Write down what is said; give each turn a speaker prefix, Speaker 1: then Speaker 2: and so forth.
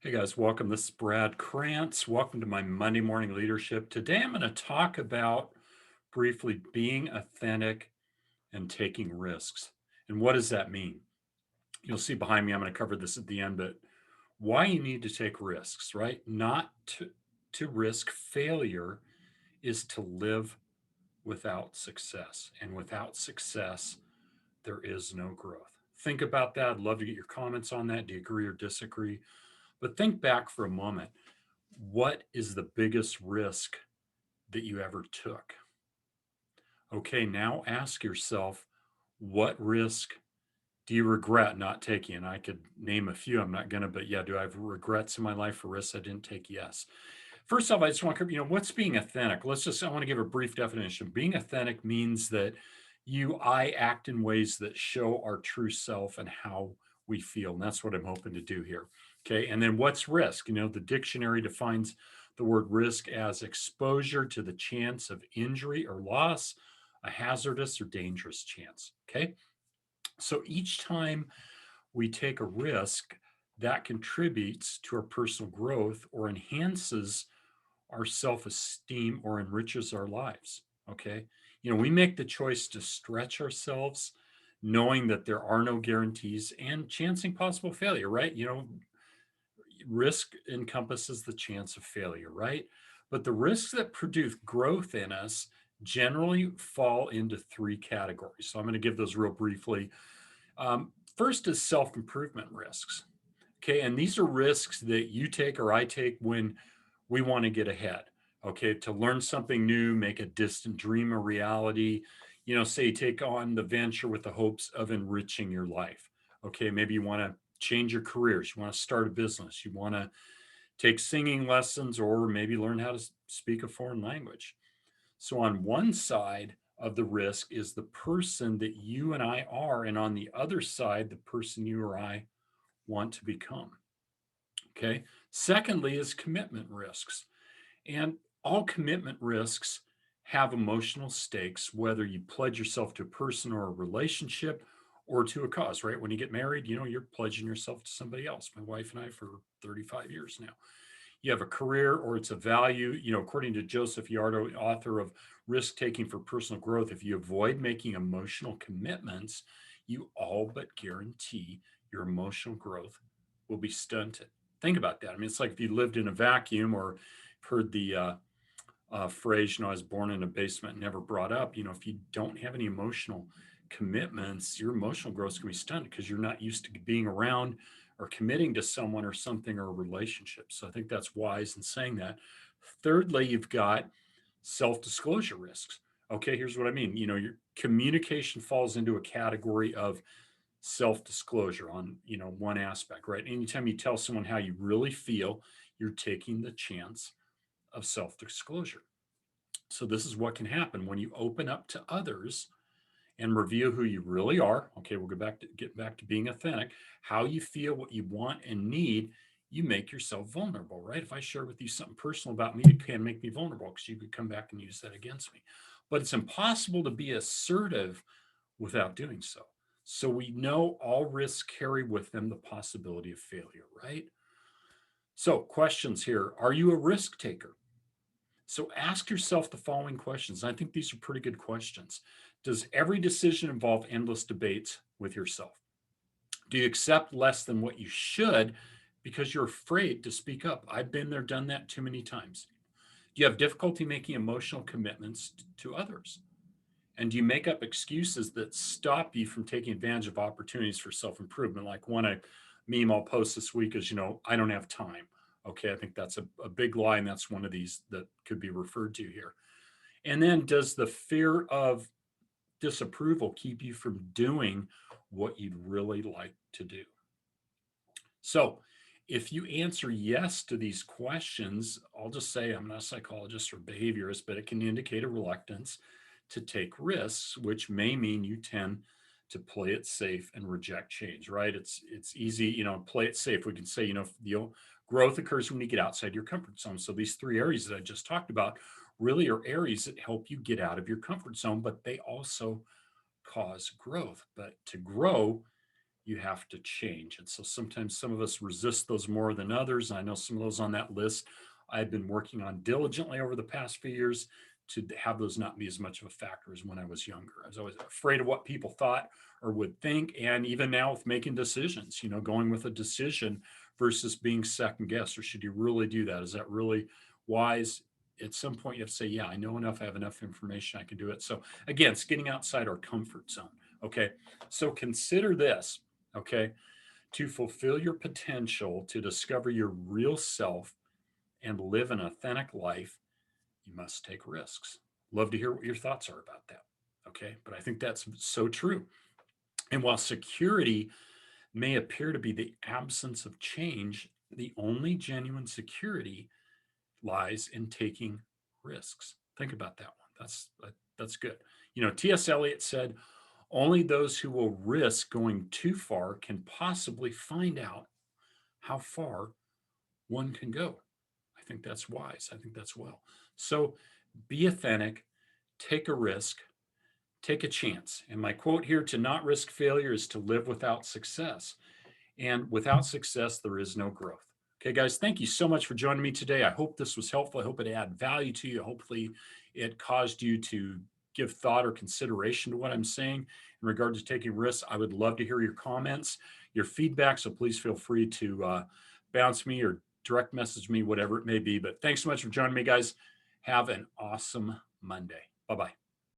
Speaker 1: Hey guys, welcome. This is Brad Krantz. Welcome to my Monday morning leadership. Today I'm going to talk about briefly being authentic and taking risks. And what does that mean? You'll see behind me, I'm going to cover this at the end, but why you need to take risks, right? Not to risk failure is to live without success. And without success, there is no growth. Think about that. I'd love to get your comments on that. Do you agree or disagree? But think back for a moment. What is the biggest risk that you ever took? Okay, now ask yourself, what risk do you regret not taking? And I could name a few. I'm not going to, but yeah, do I have regrets in my life for risks I didn't take? Yes. First off, I just want to, what's being authentic? I want to give a brief definition. Being authentic means that I act in ways that show our true self and how we feel. And that's what I'm hoping to do here. Okay. And then what's risk? The dictionary defines the word risk as exposure to the chance of injury or loss, a hazardous or dangerous chance. Okay. So each time we take a risk, that contributes to our personal growth or enhances our self esteem or enriches our lives. Okay. We make the choice to stretch ourselves, knowing that there are no guarantees and chancing possible failure, right? Risk encompasses the chance of failure, right? But the risks that produce growth in us generally fall into three categories. So I'm going to give those real briefly. First is self improvement risks. Okay. And these are risks that you take or I take when we want to get ahead. Okay. To learn something new, make a distant dream a reality. Say you take on the venture with the hopes of enriching your life. Okay. Maybe you want to change your careers. You want to start a business. You want to take singing lessons or maybe learn how to speak a foreign language. So, on one side of the risk is the person that you and I are, and on the other side, the person you or I want to become. Okay. Secondly, is commitment risks. And all commitment risks have emotional stakes, whether you pledge yourself to a person or a relationship or to a cause, right? When you get married, you're pledging yourself to somebody else. My wife and I for 35 years now. You have a career or it's a value, according to Joseph Yardo, author of Risk Taking for Personal Growth, if you avoid making emotional commitments, you all but guarantee your emotional growth will be stunted. Think about that. I mean, it's like if you lived in a vacuum or heard the phrase, I was born in a basement, never brought up. If you don't have any emotional commitments, your emotional growth is going to be stunted because you're not used to being around or committing to someone or something or a relationship. So I think that's wise in saying that. Thirdly, you've got self disclosure risks. Okay, here's what I mean. Your communication falls into a category of self disclosure on, one aspect, right? Anytime you tell someone how you really feel, you're taking the chance of self disclosure. So, this is what can happen when you open up to others and reveal who you really are. Okay, we'll get back to being authentic, how you feel, what you want and need. You make yourself vulnerable, right? If I share with you something personal about me, it can make me vulnerable because you could come back and use that against me. But it's impossible to be assertive without doing so. So we know all risks carry with them the possibility of failure, right? So, questions here. Are you a risk taker? So ask yourself the following questions. I think these are pretty good questions. Does every decision involve endless debates with yourself? Do you accept less than what you should because you're afraid to speak up? I've been there, done that too many times. Do you have difficulty making emotional commitments to others? And do you make up excuses that stop you from taking advantage of opportunities for self improvement? Like meme I'll post this week is, I don't have time. Okay, I think that's a big lie, and that's one of these that could be referred to here. And then does the fear of disapproval keep you from doing what you'd really like to do? So, if you answer yes to these questions, I'll just say I'm not a psychologist or behaviorist, but it can indicate a reluctance to take risks, which may mean you tend to play it safe and reject change, right? It's easy, play it safe. We can say, growth occurs when you get outside your comfort zone. So these three areas that I just talked about really are areas that help you get out of your comfort zone, but they also cause growth. But to grow, you have to change. And so sometimes some of us resist those more than others. I know some of those on that list I've been working on diligently over the past few years to have those not be as much of a factor as when I was younger. I was always afraid of what people thought or would think. And even now with making decisions, going with a decision versus being second guessed, or should you really do that? Is that really wise? At some point you have to say, yeah, I know enough, I have enough information, I can do it. So again, it's getting outside our comfort zone. Okay. So consider this. Okay. To fulfill your potential, to discover your real self and live an authentic life, you must take risks. Love to hear what your thoughts are about that. Okay. But I think that's so true. And while security may appear to be the absence of change, the only genuine security lies in taking risks. Think about that one. That's good. T.S. Eliot said, only those who will risk going too far can possibly find out how far one can go. I think that's wise. I think that's well. So be authentic, take a risk, take a chance. And my quote here, to not risk failure is to live without success. And without success, there is no growth. Okay, guys, thank you so much for joining me today. I hope this was helpful. I hope it added value to you. Hopefully, it caused you to give thought or consideration to what I'm saying in regard to taking risks. I would love to hear your comments, your feedback. So please feel free to bounce me or direct message me, whatever it may be. But thanks so much for joining me, guys. Have an awesome Monday. Bye bye.